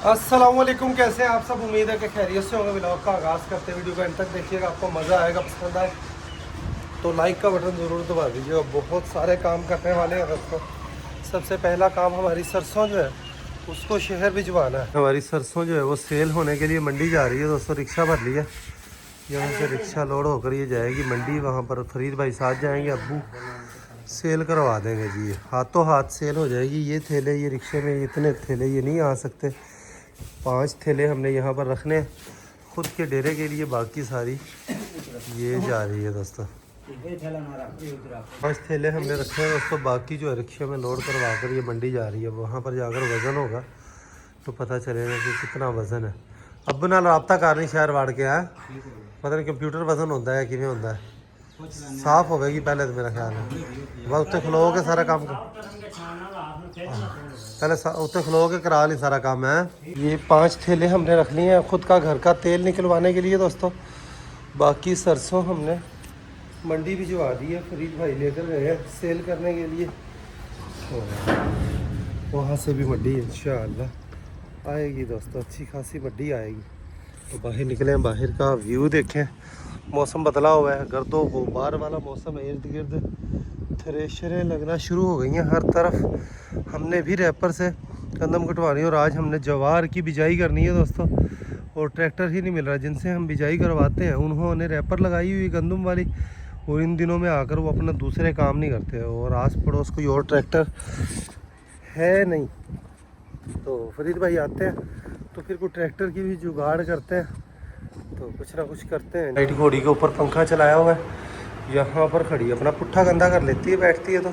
अस्सलामुअलैकुम, कैसे हैं आप सब। उम्मीद है कि खैरियत से होंगे। व्लॉग का आगाज़ करते वीडियो को एंड तक देखिएगा, आपको मज़ा आएगा, पसंद आए तो लाइक का बटन ज़रूर दबा दीजिएगा। बहुत सारे काम करने वाले हैं दोस्तों। सबसे पहला काम हमारी सरसों जो है उसको शहर भिजवाना है। हमारी सरसों जो है वो सेल होने के लिए मंडी जा रही है दोस्तों। रिक्शा भर लिया, यहाँ से रिक्शा लोड होकर ये जाएगी मंडी। वहाँ पर फरीद भाई साथ जाएंगे, अब्बू सेल करवा देंगे जी। हाथों हाथ सेल हो जाएगी। ये थैले, ये रिक्शे में इतने थैले ये नहीं आ सकते। 5 थैले हमने यहाँ पर रखने हैं खुद के डेरे के लिए, बाकी सारी ये जा रही है दोस्तों। 5 थैले हमने रखे हैं दोस्तों, बाकी जो है रिक्शे में लोड करवा कर ये मंडी जा रही है। वहाँ पर जाकर वज़न होगा तो पता चलेगा कि कितना वज़न है। अब ना रबता करनी शहर वाड़ के आए, पता नहीं कंप्यूटर वज़न होता है किमें होता है। साफ हो गई पहले तो मेरा ख्याल है, बस उत्ते खलो के सारा काम पहले उत्ते खलो के करा ली सारा काम है। ये 5 थैले हमने रख लिए हैं खुद का घर का तेल निकलवाने के लिए दोस्तों। बाकी सरसों हमने मंडी भिजवा दी है, फरीद भाई लेकर गए हैं सेल करने के लिए। वहाँ से भी मंडी इंशाअल्लाह आएगी दोस्तों, अच्छी खासी मंडी आएगी। तो बाहर निकले हैं, बाहर का व्यू देखें। मौसम बदला हुआ है, गर्दो गुबार वाला मौसम है। इर्द गिर्द थ्रेशरें लगना शुरू हो गई हैं हर तरफ। हमने भी रैपर से गंदम कटवानी और आज हमने जवार की बिजाई करनी है दोस्तों। और ट्रैक्टर ही नहीं मिल रहा जिनसे हम बिजाई करवाते हैं। उन्होंने रैपर लगाई हुई गंदम वाली, और इन दिनों में आकर वो अपना दूसरे काम नहीं करते। और आस पड़ोस कोई और ट्रैक्टर है नहीं, तो फरीद भाई आते हैं तो फिर कोई ट्रैक्टर की भी जुगाड़ करते हैं, तो कुछ ना कुछ करते हैं। लाइट घोड़ी के ऊपर पंखा चलाया हुआ है, यहाँ पर खड़ी अपना पुट्ठा गंदा कर लेती है, बैठती है। तो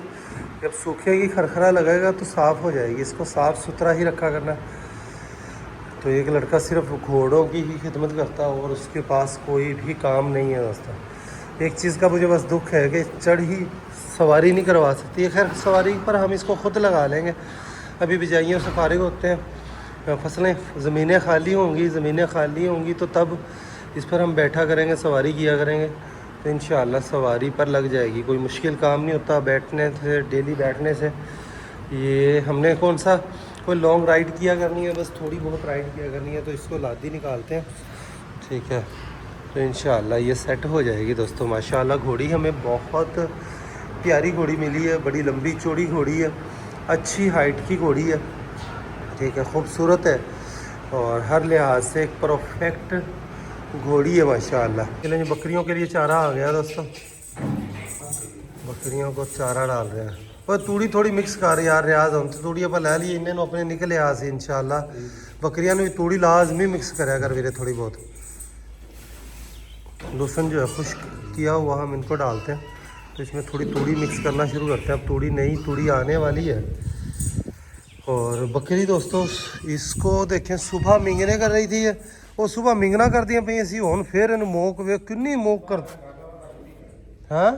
जब सूखेगी खरखरा लगेगा तो साफ़ हो जाएगी। इसको साफ़ सुथरा ही रखा करना। तो एक लड़का सिर्फ घोड़ों की ही खिदमत करता है और उसके पास कोई भी काम नहीं है दोस्तों। एक चीज़ का मुझे बस दुख है कि चढ़ ही सवारी नहीं करवा सकती है। खैर सवारी पर हम इसको खुद लगा लेंगे। अभी बिजाइयों से फारिग होते हैं, फसलें ज़मीनें खाली होंगी तो तब इस पर हम बैठा करेंगे, सवारी किया करेंगे। तो इंशाअल्लाह सवारी पर लग जाएगी। कोई मुश्किल काम नहीं होता बैठने से, डेली बैठने से। ये हमने कौन सा कोई लॉन्ग राइड किया करनी है, बस थोड़ी बहुत राइड किया करनी है, तो इसको लादी निकालते हैं, ठीक है। तो इंशाअल्लाह ये सेट हो जाएगी दोस्तों। माशाअल्लाह घोड़ी हमें बहुत प्यारी घोड़ी मिली है, बड़ी लंबी चौड़ी घोड़ी है, अच्छी हाइट की घोड़ी है, ठीक है, खूबसूरत है और हर लिहाज से एक परफेक्ट घोड़ी है माशाअल्लाह। चलें, बकरियों के लिए चारा आ गया दोस्तों। बकरियों को चारा डाल रहे हैं। पर तूड़ी थोड़ी मिक्स कर यार रियाज, हम तो तूड़ी अपन लै ली, इन्हें अपने निकले आ सी इंशाअल्लाह। बकरियां भी तूड़ी लाजमी मिक्स कराया कर वीरे थोड़ी बहुत। लहसुन जो है खुश्क किया हुआ हम इनको डालते हैं, तो इसमें थोड़ी तूड़ी मिक्स करना शुरू करते हैं। अब तूड़ी नई तूड़ी आने वाली है। और बकरी दोस्तों इसको देखें, सुबह मिंगने कर रही थी ये, वो सुबह मिंगना कर दिया पई असी हुण फिर इन मोक वे किन्नी मोक कर। हाँ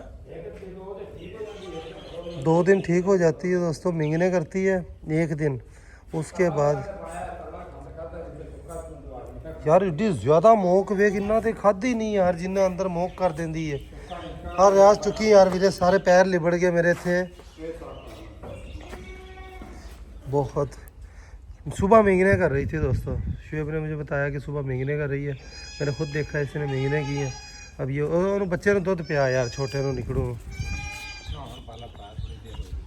2 दिन ठीक हो जाती है दोस्तों, मिंगने करती है 1 दिन, उसके बाद यार एड्डी ज़्यादा मोक वे इन्ना तो खाधी नहीं यार जिन्ना अंदर मोक कर देंदी है। हाँ रियाज चुकी यार मेरे सारे पैर लिबड़ गए मेरे थे बहुत। सुबह मिंगने कर रही थी दोस्तों, शुएब ने मुझे बताया कि सुबह मिंगने कर रही है। मैंने खुद देखा इसने मिंगने की है। अब ये बच्चे ने दुध पिया यार, छोटे ने निकलू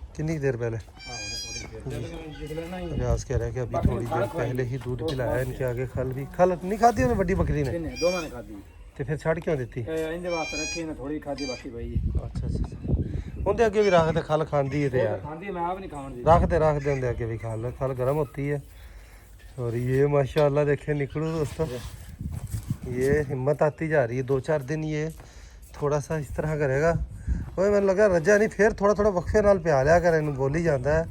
कितनी देर पहले रियाज कह रहा है कि अभी थोड़ी देर पहले ही दूध पिलाया इनके आगे। खल नहीं खाती उन्हें बड़ी बकरी ने, तो फिर छड़ क्यों देती? अच्छा उनके अगे भी रख दे, खल खाती है तो यार रख दे उनके अगे भी खल गर्म होती है। और ये माशाल्लाह देखे निकलू दोस्तों, ये हिम्मत आती जा रही है। 2-4 दिन ये थोड़ा सा इस तरह करेगा। ओए मैंने लगा रजा नहीं, फिर थोड़ा वक्फे नाल प्या लिया कर, इनू बोली जाता है।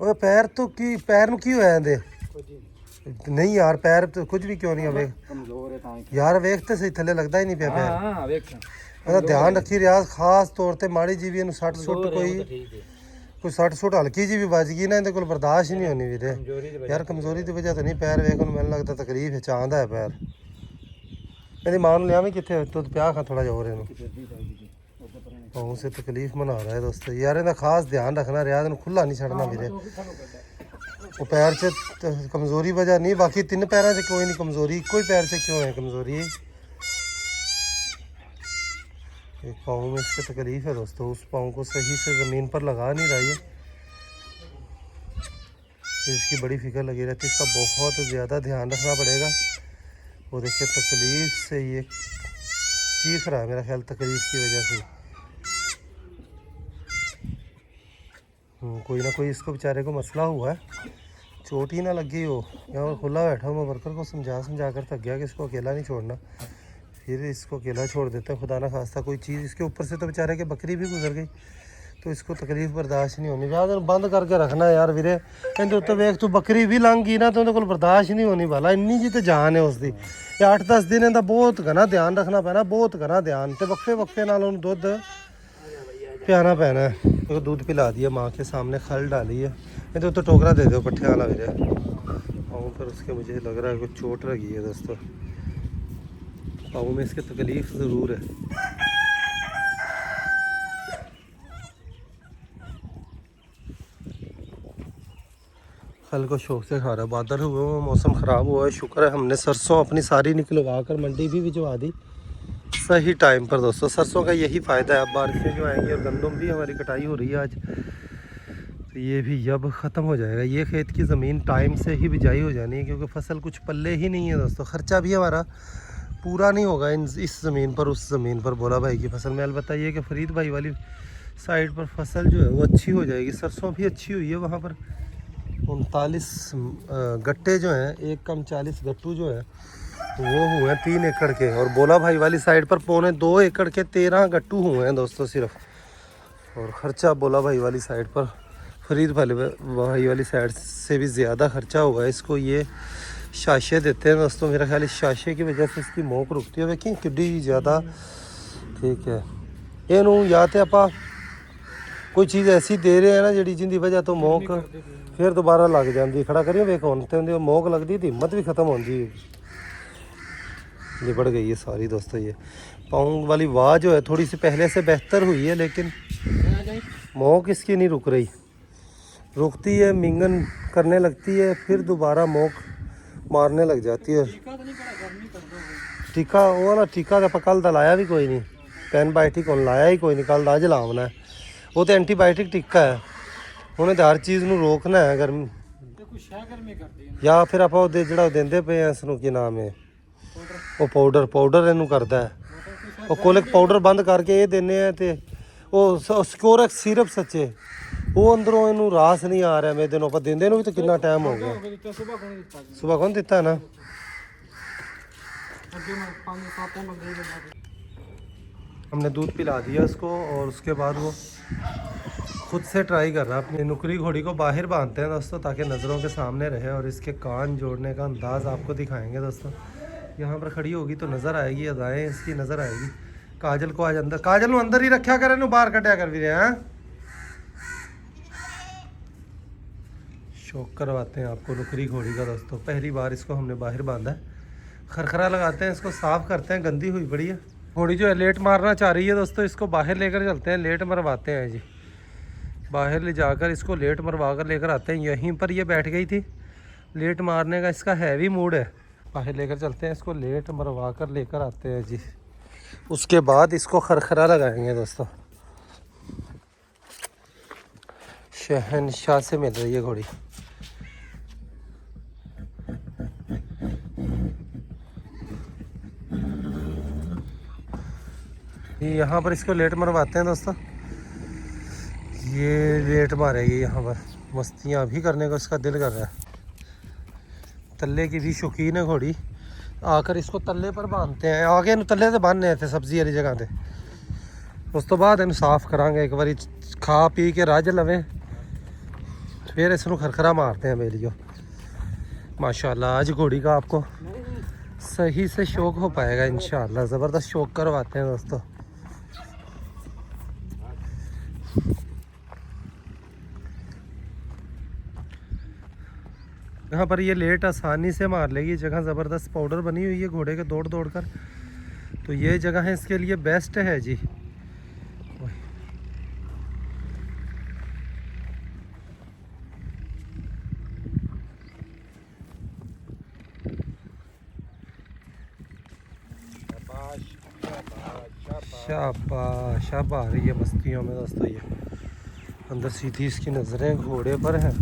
ओए पैर तो की पैर में की होया दे नहीं यार, पैर तो कुछ भी क्यों नहीं है यार, वेखते सही थले लगता ही नहीं पे पैर। ध्यान रखी रियाज, खास तौर पर माड़ी जी भी सट सुट कोई सट सुट हल्की जी भी बज गई ना, इन्हें को बर्दाश्त ही नहीं होनी वीरे यार। कमजोरी की वजह तो नहीं, पैर वेख मैंने लगता तकलीफ है, चाहता है पैर। मेरी मां लिया भी कितने दुध प्या खा थोड़ा जा उसे तकलीफ मना रहा है दोस्तों यार। इन्हें खास ध्यान रखना रियाज, खुला नहीं छड़ना वीरे। वो पैर से कमज़ोरी वजह नहीं, बाकी 3 पैरों से कोई नहीं कमज़ोरी, कोई पैर से क्यों है कमज़ोरी। एक पाँव में इसकी तकलीफ़ है दोस्तों, उस पाँव को सही से ज़मीन पर लगा नहीं रहा है, इसकी बड़ी फिक्र लगी रहती है। इसका बहुत ज़्यादा ध्यान रखना पड़ेगा। वो देखिए तकलीफ़ से ये चीख रहा है, मेरा ख्याल तकलीफ़ की वजह से। कोई ना कोई इसको बेचारे को मसला हुआ है, चोट ही ना लगी हो। यहाँ पर खुला बैठा हूँ, मैं वर्कर को समझा कर थक गया कि इसको अकेला नहीं छोड़ना, फिर इसको अकेला छोड़ देते हैं। खुदा ना खास्ता कोई चीज़ इसके ऊपर से तो बेचारे की बकरी भी गुजर गई, तो इसको तकलीफ बर्दाश्त नहीं होनी। ज्यादा बंद करके रखना यार वीरे, कहते उत्ते वेख तू बकरी भी लंघ गई ना तो उन्हें को बर्दाश्त नहीं होनी भला, इन्नी जी तो जान है उसकी। 8-10 दिन का बहुत घना ध्यान रखना पैना, बहुत घना ध्यान, तो वक्फे वक्फे नाल उन्हें दुध पियाना पैना है। तो दूध पिला दिया माँ के सामने, खल डाली है, नहीं तो टोकरा दे दो पट्ठे वाला वीरे। पाँव पर उसके मुझे लग रहा है कुछ चोट लगी है दोस्तों, पाँव में इसकी तकलीफ़ ज़रूर है। फल को शौक से खा रहा है। बादल हुए हुए, मौसम ख़राब हुआ है, शुक्र है हमने सरसों अपनी सारी निकलवा कर मंडी भी भिजवा दी सही टाइम पर दोस्तों। सरसों का यही फ़ायदा है, अब बारिशें जो आएंगी और गंदम भी हमारी कटाई हो रही है आज, तो ये भी अब ख़त्म हो जाएगा। ये खेत की ज़मीन टाइम से ही बिजाई हो जानी है, क्योंकि फसल कुछ पल्ले ही नहीं है दोस्तों। ख़र्चा भी हमारा पूरा नहीं होगा इस ज़मीन पर उस ज़मीन पर भोला भाई की फसल में। अलबत्ता ये कि फरीद भाई वाली साइड पर फसल जो है वो अच्छी हो जाएगी। सरसों भी अच्छी हुई है, वहाँ पर 39 गट्टे जो हैं, 1 कम 40 गट्टू जो है वो हुए हैं 3 एकड़ के, और बोला भाई वाली साइड पर 2.25 एकड़ के 13 गट्टू हुए हैं दोस्तों सिर्फ। और ख़र्चा बोला भाई वाली साइड पर फरीद भाई वाली साइड से भी ज़्यादा ख़र्चा हुआ है। इसको ये शाशे देते हैं दोस्तों, मेरा ख्याल इस शाशे की वजह से इसकी मोक रुकती है। देखिए किड्डी ज़्यादा ठीक है। ये नू या तो आप कोई चीज़ ऐसी दे रहे हैं ना जी जिंदी वजह तो मोक फिर दोबारा लग जाती। खड़ा करिए वेख होते मोक लगती तो हिम्मत भी ख़त्म होती, लिपट गई है सारी दोस्तों। ये पाँव वाली वाह जो है थोड़ी सी पहले से बेहतर हुई है, लेकिन मोक इसकी नहीं रुक रही, रुकती है मिंगन करने लगती है, फिर दोबारा मोक मारने लग जाती है। टीका वो ना टीका तो कल दा लाया भी कोई नहीं, एंटीबायोटिक लाया ही कोई नहीं, कल दा अज लावना है। वो तो एंटीबायोटिक टीका है, उन्हें तो हर चीज़ ਨੂੰ रोकना है गर्मी या फिर आप ਜਿਹੜਾ ਦਿੰਦੇ ਪਏ ਆ ਇਸ ਨੂੰ ਕੀ ਨਾਮ ਹੈ ਉਹ ਪਾਊਡਰ ਇਹਨੂੰ ਕਰਦਾ ਹੈ। ਉਹ ਕੋਲਿਕ ਪਾਊਡਰ ਬੰਦ ਕਰਕੇ ਇਹ ਦਿੰਨੇ ਆ ਤੇ ਉਹ ਸਕੋਰੈਕਸ ਸਿਰਪ ਸੱਚੇ ਉਹ ਅੰਦਰੋਂ ਇਹਨੂੰ ਰਾਸ ਨਹੀਂ ਆ ਰਿਹਾ। ਮੇਰੇ ਨੂੰ ਆਪਾਂ ਦਿੰਦੇ ਨੂੰ ਵੀ ਤਾਂ ਕਿੰਨਾ ਟਾਈਮ ਹੋ ਗਿਆ। ਸੁਬਹ ਕੌਣ ਦਿੱਤਾ ਨਾ हमने दूध पिला दिया इसको, और उसके बाद वो खुद से ट्राई कर रहा है। अपनी नुकरी घोड़ी को बाहर बांधते हैं दोस्तों ताकि नज़रों के सामने रहे, और इसके कान जोड़ने का अंदाज़ आपको दिखाएंगे दोस्तों। यहाँ पर खड़ी होगी तो नज़र आएगी, अदाएँ इसकी नज़र आएगी। काजल को आज अंदर, काजल अंदर ही रखा करे, बाहर कटिया कर भी रहे हैं। शौक करवाते हैं आपको नुकरी घोड़ी का दोस्तों। पहली बार इसको हमने बाहर बांधा है, खरखरा लगाते हैं, इसको साफ़ करते हैं, गंदी हुई पड़ी है। घोड़ी जो है लेट मारना चाह रही है दोस्तों, इसको बाहर लेकर चलते हैं, लेट मरवाते हैं जी। बाहर ले जाकर इसको लेट मरवा कर लेकर आते हैं। यहीं पर ये बैठ गई थी, लेट मारने का इसका हैवी मूड है। बाहर लेकर चलते हैं, इसको लेट मरवा कर लेकर आते हैं जी। उसके बाद इसको खरखरा लगाएंगे दोस्तों। शहनशाह से मिल रही है घोड़ी। यहाँ पर इसको लेट मरवाते हैं दोस्तों, ये लेट मारेगी यहाँ पर। मस्तियाँ भी करने को इसका दिल कर रहा है। तल्ले की भी शौकीन है घोड़ी। आकर इसको तल्ले पर बांधते हैं, आगे इन तल्ले से बांधने थे सब्जी वाली जगह पे। उस तो बाद इन साफ करांगे एक बार, खा पी के रज लवे, फिर इसको खरखरा मारते हैं बेलियो। माशाल्लाह आज घोड़ी का आपको सही से शौक हो पाएगा इंशाल्लाह। ज़बरदस्त शौक करवाते हैं दोस्तों। यहाँ पर ये लेट आसानी से मार लेगी, जगह ज़बरदस्त पाउडर बनी हुई है घोड़े के दौड़ दौड़ कर, तो ये जगह है इसके लिए बेस्ट है जी। शाबाश, अब आ रही है मस्तियों में दोस्तों। ये अंदर सीधी इसकी नज़रें घोड़े पर हैं।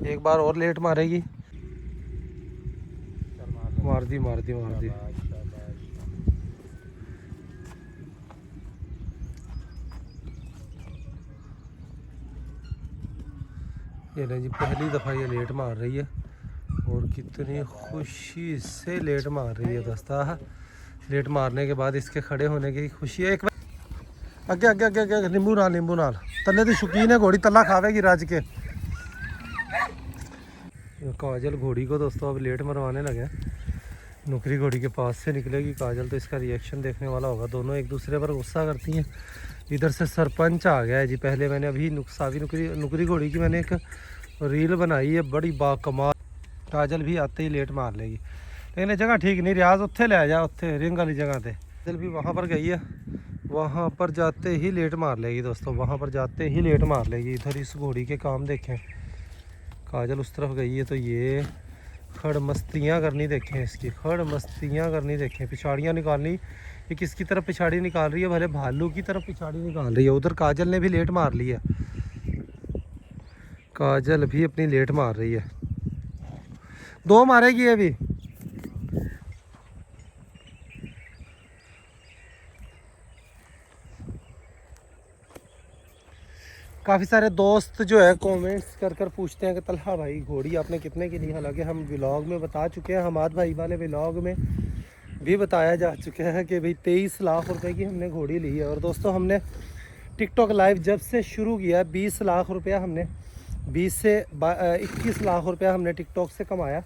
एक बार और लेट मारेगी। मार दी मार दी मार दी। ये नहीं जी, पहली दफ़ा ये लेट मार रही है और कितनी खुशी से लेट मार रही है दोस्तों। लेट मारने के बाद इसके खड़े होने की खुशी है। एक अगे अगे अगे अगे नींबू नाल तले तो शौकीन है घोड़ी, तला खावेगी राज के। काजल घोड़ी को दोस्तों अब लेट मरवाने लगे। नुकरी घोड़ी के पास से निकलेगी काजल, तो इसका रिएक्शन देखने वाला होगा। दोनों एक दूसरे पर गुस्सा करती हैं। इधर से सरपंच आ गया है जी। पहले मैंने अभी सावी नुकरी घोड़ी की मैंने एक रील बनाई है, बड़ी बाकमाल। काजल भी आते ही लेट मार लेगी, लेकिन जगह ठीक नहीं। रियाज उत्थे ले जा, उत्थे रिंग वाली जगह पे। काजल भी वहाँ पर गई है, वहाँ पर जाते ही लेट मार लेगी दोस्तों, वहाँ पर जाते ही लेट मार लेगी। इधर इस घोड़ी के काम देखें, काजल उस तरफ गई है तो ये खड़ मस्तियाँ करनी देखें, इसकी खड़ मस्तियाँ करनी देखें। पिछाड़ियाँ निकालनी, ये किसकी तरफ पिछाड़ी निकाल रही है, भले भालू की तरफ पिछाड़ी निकाल रही है। उधर काजल ने भी लेट मार ली है, काजल भी अपनी लेट मार रही है। दो मारेगी अभी। काफ़ी सारे दोस्त जो है कमेंट्स कर पूछते हैं कि तलहा भाई घोड़ी आपने कितने की ली। हालांकि हम व्लॉग में बता चुके हैं, हमाद भाई वाले व्लॉग में भी बताया जा चुका है कि भाई 23 लाख रुपए की हमने घोड़ी ली है। और दोस्तों हमने टिकटॉक लाइव जब से शुरू किया 20 लाख रुपया हमने 20 से 21 लाख रुपया हमने टिकटॉक से कमाया।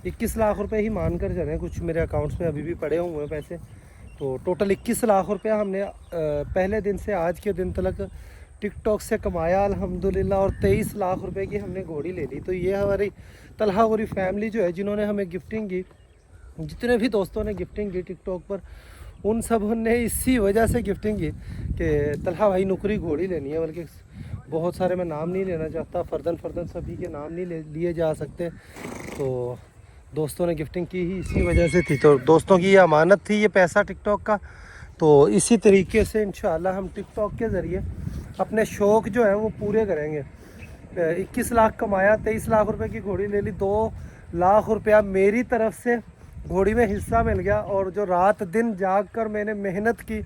21 लाख रुपए ही मान कर चलें, कुछ मेरे अकाउंट्स में अभी भी पड़े हुए हैं पैसे। तो टोटल 21 लाख रुपया हमने पहले दिन से आज के दिन तक टिकटॉक से कमाया अल्हम्दुलिल्लाह। और 23 लाख रुपए की हमने घोड़ी ले ली। तो ये हमारी तलहा गोरी फैमिली जो है, जिन्होंने हमें गिफ्टिंग की, जितने भी दोस्तों ने गिफ्टिंग की टिकटॉक पर, उन सब ने इसी वजह से गिफ्टिंग की कि तलहा भाई नुकरी घोड़ी लेनी है। बल्कि बहुत सारे मैं नाम नहीं लेना चाहता, फर्दन सभी के नाम नहीं लिए जा सकते। तो दोस्तों ने गिफ्टिंग की ही इसी वजह से थी। तो दोस्तों की ये अमानत थी, ये पैसा टिकटॉक का। तो इसी तरीके से इंशाल्लाह हम टिकटॉक के ज़रिए अपने शौक़ जो है वो पूरे करेंगे। 21 लाख कमाया, 23 लाख रुपए की घोड़ी ले ली, 2 लाख रुपया मेरी तरफ से घोड़ी में हिस्सा मिल गया। और जो रात दिन जाग कर मैंने मेहनत की,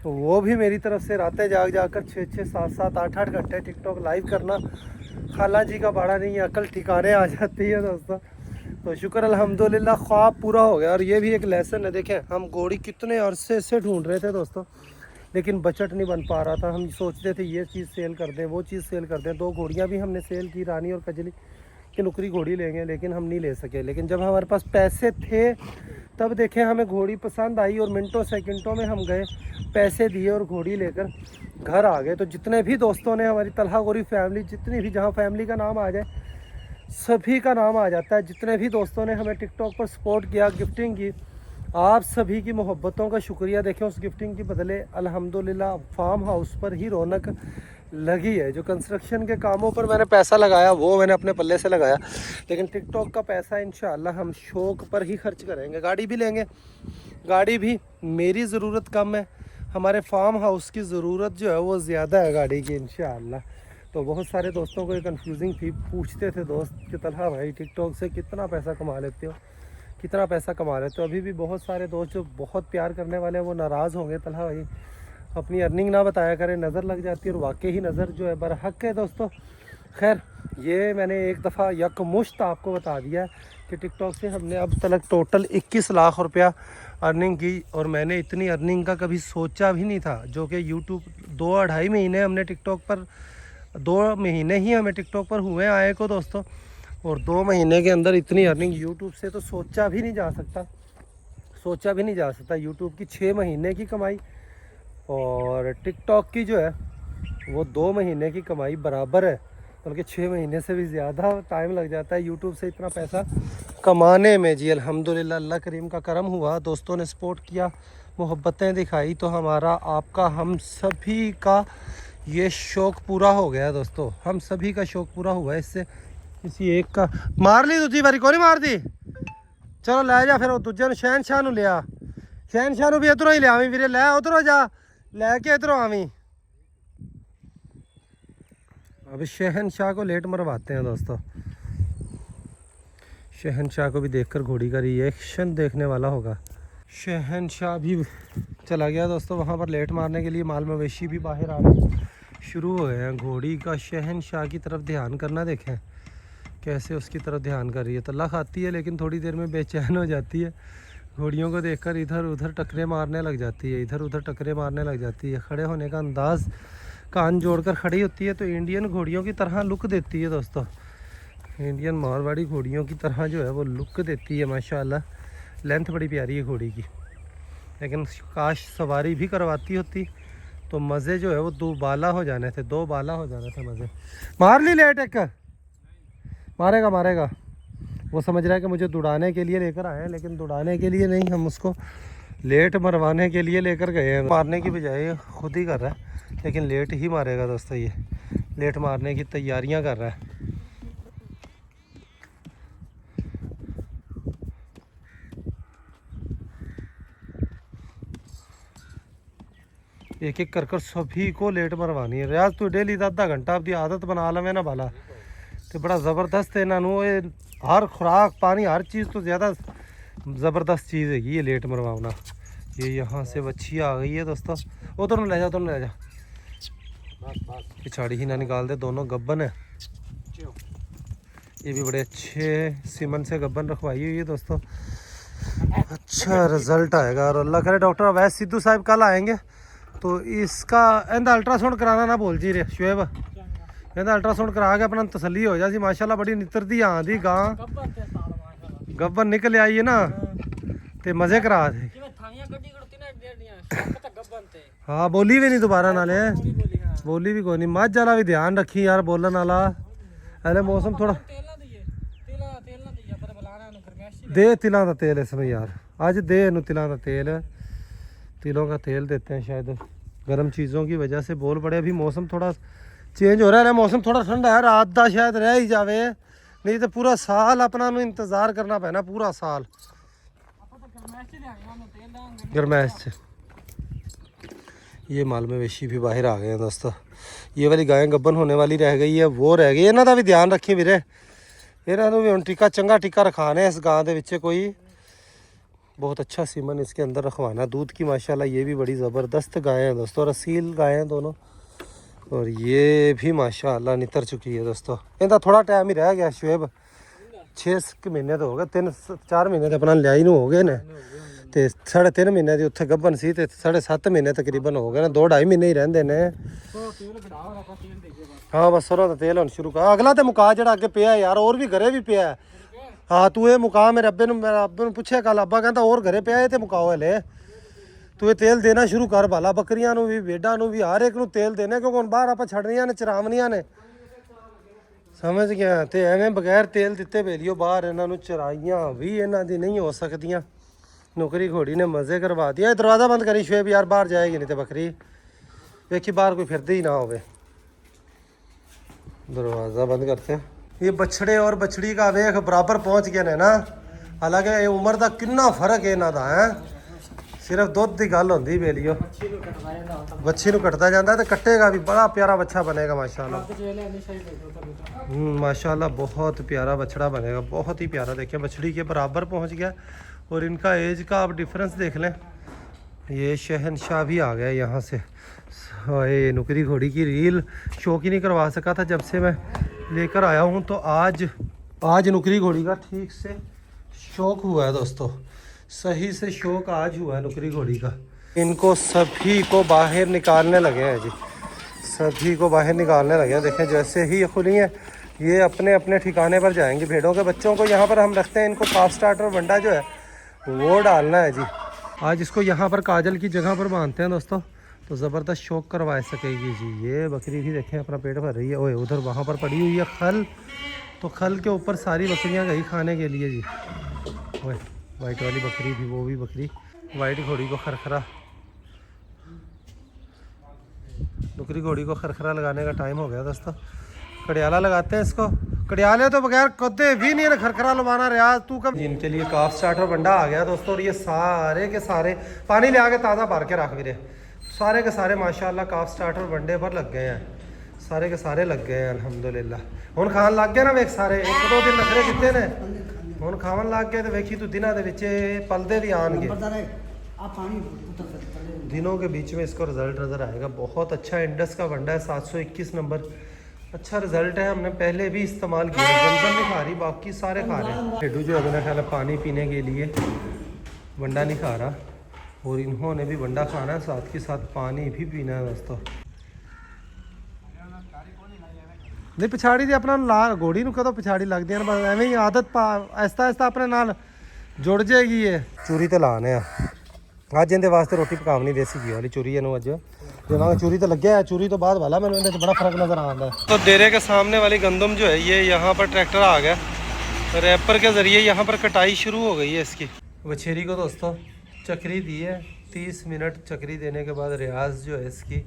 तो वो भी मेरी तरफ से रातें जाग कर 6-6, 7-7, 8-8 घंटे टिकटॉक लाइव करना खाला जी का बड़ा नहीं है, अकल ठिकाने आ जाती है दोस्तों। तो शुक्र अल्हम्दुलिल्लाह ख्वाब पूरा हो गया। और ये भी एक लेसन है। देखें हम घोड़ी कितने अरसे से ढूंढ रहे थे दोस्तों, लेकिन बजट नहीं बन पा रहा था। हम सोचते थे ये चीज़ सेल कर दें, वो चीज़ सेल कर दें। 2 घोड़ियाँ भी हमने सेल की, रानी और कजली की नुकरी घोड़ी लेंगे, लेकिन हम नहीं ले सके। लेकिन जब हमारे पास पैसे थे तब देखें हमें घोड़ी पसंद आई और मिनटों सेकंडों में हम गए, पैसे दिए और घोड़ी लेकर घर आ गए। तो जितने भी दोस्तों ने, हमारी तलहा गोरी फैमिली, जितनी भी, जहाँ फैमिली का नाम आ जाए सभी का नाम आ जाता है, जितने भी दोस्तों ने हमें टिकटॉक पर सपोर्ट किया, गिफ्टिंग की, आप सभी की मोहब्बतों का शुक्रिया। देखें उस गिफ्टिंग के बदले अल्हम्दुलिल्लाह फार्म हाउस पर ही रौनक लगी है। जो कंस्ट्रक्शन के कामों पर मैंने पैसा लगाया वो मैंने अपने पल्ले से लगाया, लेकिन टिकटॉक का पैसा इंशाल्लाह हम शौक़ पर ही खर्च करेंगे। गाड़ी भी लेंगे, गाड़ी भी मेरी ज़रूरत कम है, हमारे फार्म हाउस की ज़रूरत जो है वो ज़्यादा है गाड़ी की इंशाल्लाह। तो बहुत सारे दोस्तों को ये कन्फ्यूजिंग थी, पूछते थे दोस्त कि तलहा भाई टिकटॉक से कितना पैसा कमा लेते हो, कितना पैसा कमा लेते हो। अभी भी बहुत सारे दोस्त जो बहुत प्यार करने वाले हैं वो नाराज़ होंगे, तलहा भाई अपनी अर्निंग ना बताया करें, नज़र लग जाती है। और वाकई ही नज़र जो है बरहक है दोस्तों। खैर ये मैंने एक दफ़ा यकमुश्त आपको बता दिया है कि टिकटॉक से हमने अब तक टोटल 21 लाख रुपया अर्निंग की। और मैंने इतनी अर्निंग का कभी सोचा भी नहीं था, जो कि यूट्यूब 2-2.5 महीने हमने टिकटॉक पर, 2 महीने ही हमें टिकटॉक पर हुए आए को दोस्तों। और 2 महीने के अंदर इतनी अर्निंग यूट्यूब से तो सोचा भी नहीं जा सकता, सोचा भी नहीं जा सकता। यूट्यूब की 6 महीने की कमाई और टिकटॉक की जो है वो 2 महीने की कमाई बराबर है, बल्कि 6 महीने से भी ज़्यादा टाइम लग जाता है यूट्यूब से इतना पैसा कमाने में जी। अल्हम्दुलिल्लाह अल्लाह करीम का करम हुआ, दोस्तों ने सपोर्ट किया, मोहब्बतें दिखाई, तो हमारा, आपका, हम सभी का ये शौक़ पूरा हो गया दोस्तों। हम सभी का शौक़ पूरा हुआ है इससे। किसी एक का मार ली दूजी बारी को नहीं मार दी, चलो लै जा फिर दूजे शहनशाह नूं लिया, शहनशाह ਨੂੰ ਵੀ ਇਧਰੋਂ ਹੀ ਲਿਆਵੀਂ ਵੀਰੇ ਲੈ ਉਧਰੋਂ ਜਾ ਲੈ ਕੇ इधरों आवी। अब शहनशाह को लेट मरवाते हैं दोस्तों। शहनशाह को भी देखकर घोड़ी का रिएक्शन देखने वाला होगा। शहनशाह भी चला गया दोस्तों वहाँ पर लेट मारने के लिए। माल मवेशी भी बाहर आना शुरू हो गए हैं। घोड़ी का शहनशाह की तरफ ध्यान करना देखें कैसे उसकी तरफ ध्यान कर रही है। तल्ला खाती है लेकिन थोड़ी देर में बेचैन हो जाती है। घोड़ियों को देखकर इधर उधर टकरे मारने लग जाती है, इधर उधर टकरे मारने लग जाती है। खड़े होने का अंदाज़, कान जोड़कर खड़ी होती है तो इंडियन घोड़ियों की तरह लुक देती है दोस्तों। इंडियन मारवाड़ी घोड़ियों की तरह जो है वो लुक देती है माशाल्लाह। लेंथ बड़ी प्यारी है घोड़ी की। लेकिन काश सवारी भी करवाती होती तो मज़े जो है वो दो बाला हो जाने थे, दो बाला हो जाने थे मज़े। मार ली लेट एक, मारेगा मारेगा। वो समझ रहा है कि मुझे दुड़ाने के लिए लेकर आए हैं, लेकिन दुड़ाने के लिए नहीं, हम उसको लेट मरवाने के लिए लेकर गए हैं। मारने की बजाय खुद ही कर रहा है, लेकिन लेट ही मारेगा दोस्तों। ये लेट मारने की तैयारियां कर रहा है। एक एक कर सभी को लेट मरवानी है। रियाज तू डेली आधा घंटा अपनी आदत बना लवे ना बाला तो बड़ा ज़बरदस्त है। इन्होंने हर खुराक पानी हर चीज़ तो ज़्यादा ज़बरदस्त चीज़ है ये लेट मरवाना। ये यहाँ से बच्ची आ गई है दोस्तों। उधर ले जा, उधर ले जा, पिछाड़ी ही ना निकाल दे। दोनों गब्बन है। ये भी बड़े अच्छे सीमन से गब्बन रखवाई हुई है दोस्तों। अच्छा रिजल्ट आएगा और अल्लाह करे डॉक्टर अवैस सिद्धू साहब कल आएंगे तो इसका इंदा अल्ट्रासाउंड कराना ना भूल जी रे शुएब। कहता अल्ट्रासाउंड करा के अपना तसल्ली हो जाती। माशाल्लाह बड़ी नितरदी आँदी गां गब्बन निकल आई है ना ते मजे करा थे। हाँ बोली भी नहीं दोबारा नाले, बोली भी कोई नहीं। मझ वाला भी ध्यान रखी यार बोलन वाला। अरे मौसम थोड़ा दे तिलों का तेल इसमें यार, अज दे इनू तिलों का तेल। तिलों का तेल देते हैं शायद गर्म चीज़ों की वजह से बोल पड़े। अभी मौसम थोड़ा चेंज हो रहा है, मौसम थोड़ा ठंडा है। रात का शायद रह ही जावे, नहीं तो पूरा साल अपना इंतज़ार करना पैना पूरा साल गरमैश से। ये माल मवेशी भी बाहर आ गए हैं दोस्तों। ये वाली गायें गब्बन होने वाली रह गई है, वो रह गई। इन्हों का भी ध्यान रखी वीरे, इन्हों भी हम टीका चंगा टीका रखाने इस गां दे विच। कोई बहुत अच्छा सीमन इसके अंदर रखवाना दूध की। माशाल्लाह ये भी बड़ी ज़बरदस्त गायें हैं दोस्तों, रसील गायें हैं दोनों। और ये भी माशाल्लाह नितर चुकी है दोस्तों। इनका थोड़ा टाइम ही रह गया शुएब, 6 महीने तो हो गए, 3-4 महीने तो अपना लिया ही हो गए ने। तो 3.5 महीने की उत्थे गब्बन सी ते 7.5 महीने तकरीबन हो गए ने। 2-2.5 महीने ही रहंदे ने। हाँ बस सरों का तेल हम शुरू कर। अगला तो मुका जड़ा अगे पिया है यार, और भी घरे भी पिया है। हाँ तू ये मुका, मेरे अब्बे ने पूछे कल, अब्बा कहता और घरे पिया है तो मुकाओ ले। तू ये तेल देना शुरू कर भाला, बकरियां भी भेडां भी हर एक नू तेल देना, क्योंकि हम बाहर आप छड़निया ने चरावनिया ने, समझ गया। तो एवं बगैर तेल दिते बेलियो बाहर इन्हों चराइयां भी इन्हों दी नहीं हो सकदियां। नौकरी घोड़ी ने मज़े करवा दिया। दरवाज़ा बंद करी शुएब यार, बाहर जाएगी नहीं तो बकरी देखी बाहर कोई फिरती ही ना हो। दरवाज़ा बंद करते हैं। ये बछड़े और बछड़ी का वेख बराबर पहुँच गए ना। हालांकि उम्र का कितना फर्क है इन्हों का है, सिर्फ दुध की गल होंदी बेलियो। बच्ची नूं कटदा जांदा ते कट्टेगा भी, बड़ा प्यारा बच्चा बनेगा माशाल्लाह। माशाल्लाह बहुत प्यारा बछड़ा बनेगा, बहुत ही प्यारा। देखिए बछड़ी के बराबर पहुंच गया। और इनका एज का आप डिफरेंस देख लें। ये शहनशाह भी आ गया यहाँ से। ये नुकरी घोड़ी की रील शौक ही नहीं करवा सका था जब से मैं लेकर आया हूँ, तो आज नुकरी घोड़ी का ठीक से शौक हुआ है दोस्तों। सही से शौक आज हुआ है नुकरी घोड़ी का। इनको सभी को बाहर निकालने लगे हैं जी, सभी को बाहर निकालने लगे हैं। देखें जैसे ही ये खुली हैं ये अपने अपने ठिकाने पर जाएंगे। भेड़ों के बच्चों को यहाँ पर हम रखते हैं, इनको काफ स्टार्टर वंडा जो है वो डालना है जी। आज इसको यहाँ पर काजल की जगह पर बांधते हैं दोस्तों, तो ज़बरदस्त शौक करवा सकेगी जी। ये बकरी भी देखें अपना पेट भर रही है। ओए उधर वहाँ पर पड़ी हुई है खल, तो खल के ऊपर सारी बकरियाँ गई खाने के लिए जी। ओए वाइट वाली बकरी भी, वो भी बकरी वाइट घोड़ी को खरखरा, नुकरी घोड़ी को खरखरा लगाने का टाइम हो गया दोस्तों। कड़ियाला लगाते हैं इसको। कड़ियाले तो बगैर कदे भी नहीं है खरखरा लवाना रियाज तू कब। इनके लिए काफ स्टार्टर बंडा आ गया दोस्तों। और ये सारे के सारे पानी ले आके ताज़ा भर के रख भी रहे, सारे के सारे माशाल्लाह काफ स्टार्टर बंडे पर लग गए हैं, सारे के सारे लग गए हैं अल्हम्दुलिल्लाह। हुण खान लग गए ना वेख सारे, एक दो दिन नखरे किते ने हुण खावन लग गए तो वेखी तू दिनों के विच पलदे भी आएंगे, दिनों के बीच में इसको रिजल्ट नज़र आएगा। बहुत अच्छा इंडस का बंडा है, 721 नंबर, अच्छा रिजल्ट है। हमने पहले भी इस्तेमाल किया, जमजम नहीं खा रही, बाकी सारे खा रहे हैं। हेडू जो है मेरा ख्याल है पानी पीने के लिए बंडा नहीं खा रहा, और इन्होंने भी बंडा खाना है, साथ के साथ पानी भी पीना है दोस्तों। नहीं पिछाड़ी दी अपना ला घोड़ी नूं कदों पिछाड़ी लगदी है, बस एवें ही आदत आहिस्ता आहिस्ता अपने नाल जुड़ जाएगी। ये चूरी तो लाने आ अज इहदे वास्ते रोटी पकावनी देसी घी वाली चूरी इहनूं अज देवांगे। चूरी तो लग्या है, चूरी तो बाद वाला मैंने इहदे बड़ा फर्क नज़र आता है। तो डेरे के सामने वाली गंदम जो है ये यहाँ पर ट्रैक्टर आ गया, रैपर के ज़रिए यहाँ पर कटाई शुरू हो गई है इसकी। वछेरी को दोस्तों चक्री दी है, 30 मिनट चक्री देने के बाद रियाज जो है इसकी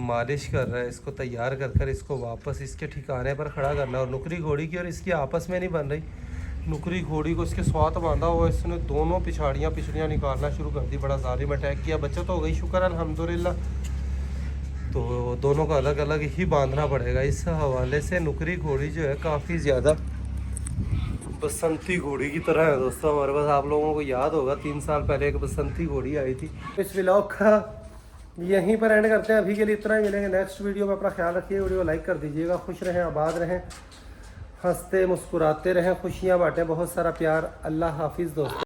मालिश कर रहा है, इसको तैयार कर कर इसको वापस इसके ठिकाने पर खड़ा करना है। और नुकरी घोड़ी की और इसकी आपस में नहीं बन रही, नुकरी घोड़ी को इसके स्वाद बांधा हुआ, इसने दोनों पिछड़ियाँ निकालना शुरू कर दी। बड़ा जालिम अटैक किया, बचत हो गई शुक्र अल्हम्दुलिल्लाह। तो दोनों को अलग अलग ही बांधना पड़ेगा। इस हवाले से नुकरी घोड़ी जो है काफ़ी ज़्यादा बसंती घोड़ी की तरह है दोस्तों हमारे पास। आप लोगों को याद होगा 3 साल पहले एक बसंती घोड़ी आई थी। इस व्लॉग का यहीं पर एंड करते हैं, अभी के लिए इतना ही। मिलेंगे नेक्स्ट वीडियो में, अपना ख्याल रखिए, वीडियो लाइक कर दीजिएगा। खुश रहें, आबाद रहें, हंसते मुस्कुराते रहें, खुशियाँ बांटें, बहुत सारा प्यार। अल्लाह हाफिज़ दोस्तों।